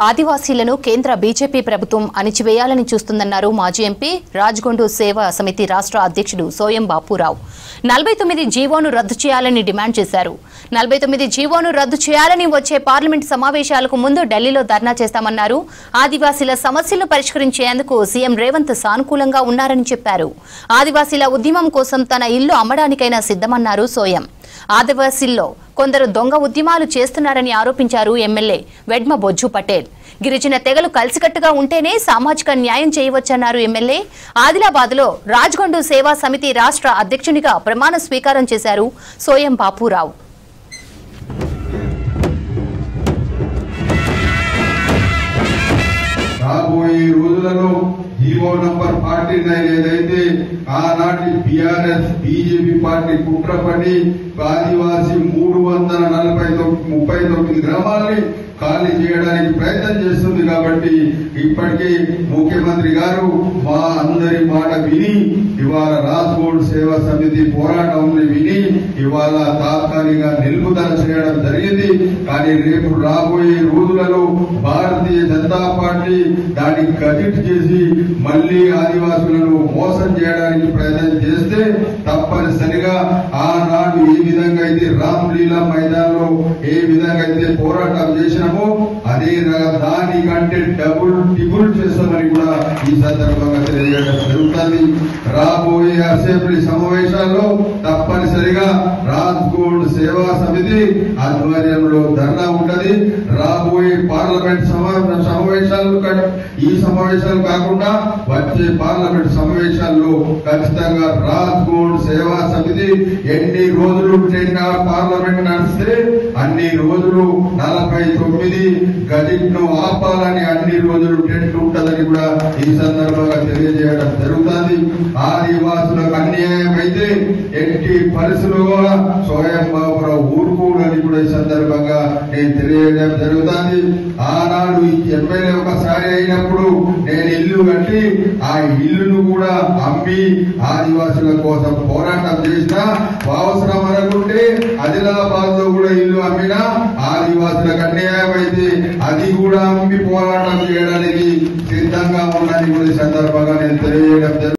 ఆదివాసీలను కేంద్ర బీజేపీ ప్రభుత్వం అణిచివేయాలని చూస్తుందన్నారు మాజీ ఎంపీ రాజ్గొండ సేవా సమితి రాష్ట్ర అధ్యక్షుడు సోయం బాపురావు. 49 జీవోను రద్దు చేయాలని డిమాండ్ చేశారు. 49 జీవోను రద్దు చేయాలని వచ్చే పార్లమెంట్ సమావేశాలకు ముందు ఢిల్లీలో ధర్నా చేస్తామన్నారు. ఆదివాసీల సమస్యలను పరిష్కరించేందుకు సీఎం రేవంత్ సానుకూలంగా ఉన్నారని చెప్పారు. ఆదివాసీల ఉద్యమం కోసం తన ఇల్లు అమ్మడానికైనా సిద్ధమన్నారు సోయం. ఆదివాసీల్లో కొందరు దొంగ ఉద్యమాలు చేస్తున్నారని ఆరోపించారు ఎమ్మెల్యే వెడ్మ బొజ్జు పటేల్. గిరిజన తెగలు కలిసికట్టుగా ఉంటేనే సామాజిక న్యాయం చేయవచ్చన్నారు ఎమ్మెల్యే. ఆదిలాబాద్లో రాజ్గొండ సేవా సమితి రాష్ట్ర అధ్యక్షునిగా ప్రమాణ స్వీకారం చేశారు సోయం బాపురావు. రాబోయే రోజులలో జీవో నంబర్ 49 ఏదైతే ఆనాటి బీఆర్ఎస్ బీజేపీ పార్టీ కుట్రపడి ఆదివాసీ 339 గ్రామాలని ఖాళీ చేయడానికి ప్రయత్నం చేస్తుంది. కాబట్టి ఇప్పటికే ముఖ్యమంత్రి గారు మా అందరి మాట విని ఇవాళ రాజ్గొండ సేవా సమితి పోరాటం విని ఇవాళ తాత్కాలిక నిలుపుదల చేయడం జరిగింది. కానీ రేపు రాబోయే రోజులలో భారతీయ జనతా పార్టీ దాన్ని గజెట్ చేసి మళ్లీ ఆదివాసులను మోసం చేయడానికి ప్రయత్నం చేస్తే తప్పనిసరిగా ఆనాడు ఏ విధంగా అయితే రామ్లీలా మైదానంలో ఏ విధంగా అయితే పోరాటం చేసినామో అదే దానికంటే డబుల్ టిబుల్ చేస్తామని కూడా ఈ సందర్భంగా తెలియజేయడం జరుగుతుంది. రాబోయే అసెంబ్లీ సమావేశాల్లో తప్పనిసరిగా రాజ్గొండ సేవా సమితి ఆధ్వర్యంలో ధర్నా ఉంటది. రాబోయే పార్లమెంట్ సమావేశాలు ఈ సమావేశాలు కాకుండా వచ్చే పార్లమెంట్ సమావేశాల్లో ఖచ్చితంగా రాజ్గొండ సేవా సమితి ఎన్ని రోజులు పార్లమెంట్ నడిస్తే అన్ని రోజులు 49 గజెట్ ను ఆపాలని అన్ని రోజులు టెంట్ ఉంటుందని కూడా ఈ సందర్భంగా తెలియజేయడం జరుగుతుంది. ఆదివాసులకు అన్యాయం అయితే ఎట్టి పరిస్థితుల్లో సోయం బాపురావు ఊరుకోడని కూడా ఈ సందర్భంగా నేను తెలియజేయడం జరుగుతుంది. ఆనాడు ఈ ఎమ్మెల్యే ఒకసారి అయినప్పుడు నేను ఇల్లు కట్టి ఆ ఇల్లును కూడా అమ్మి ఆదివాసుల కోసం పోరాటం చేసిన అవసరం అనుకుంటే ఆదిలాబాద్ లో కూడా ఇల్లు అమ్మినా ఆదివాసులకు అన్యాయం అయితే అది కూడా అమ్మి పోరాటం చేయడానికి సిద్ధంగా ఉన్నది కూడా ఈ సందర్భంగా నేను తెలియజేయడం